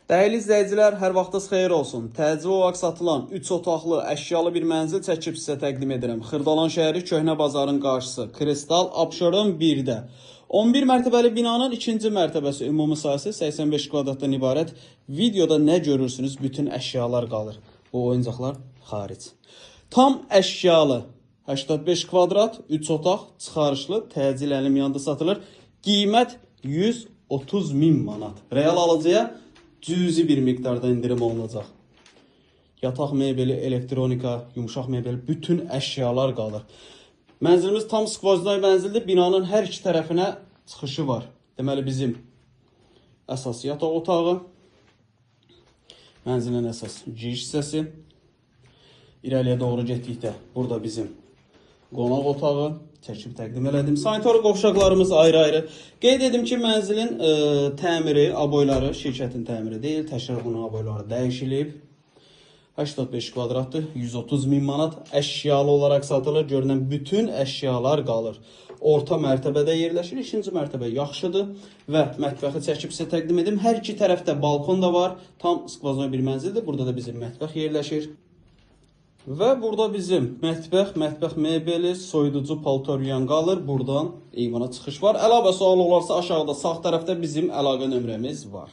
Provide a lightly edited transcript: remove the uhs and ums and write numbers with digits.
Dəyərli izləyicilər, hər vaxtınız xeyir olsun. Təcili olaraq satılan 3 otaqlı, əşyalı bir mənzil çəkib sizə təqdim edirəm. Xırdalan şəhəri Köhnə bazarın qarşısı, Kristal Abşeron 1-də. 11 mərtəbəli binanın ikinci mərtəbəsi, ümumi sayısı 85 kvadratdan ibarət. Videoda nə görürsünüz? Bütün əşyalar qalır. Bu oyuncaqlar xaric. Tam əşyalı, 85 kvadrat, 3 otaq, çıxarışlı, təcil əlim yanında satılır. Qiymət 130 min manat. Real alıcıya cüzi bir miqdarda indirim olunacaq. Yataq mebeli, elektronika, yumuşaq mebeli, bütün əşyalar qalır. Mənzilimiz tam skvoznoy mənzildir. Binanın hər iki tərəfinə çıxışı var. Deməli bizim əsas yataq otağı, mənzilin əsas giriş hissəsi. İrəliyə doğru getdikdə burada bizim qonaq otağı çəkib təqdim elədim. Sanitar qovşaqlarımız ayrı-ayrı. Qeyd edim ki, mənzilin təmiri, aboyları şirkətin təmiri deyil. Təşərrüfün aboyları dəyişilib. 85 kvadratdır, 130 min manat əşyalı olaraq satılır. Görünən bütün əşyalar qalır. Orta mərtəbədə yerləşir. İkinci mərtəbə yaxşıdır və mətbəxi çəkib sizə təqdim edim. Hər iki tərəfdə balkon da var. Tam skvoznoy bir mənzildir. Burada da bizim mətbəx yerləşir. Və burada bizim mətbəx mebeli, soyuducu paltoryan qalır. Buradan eyvana çıxış var. Əlavə sual olarsa aşağıda sağ tərəfdə bizim əlaqə nömrəmiz var.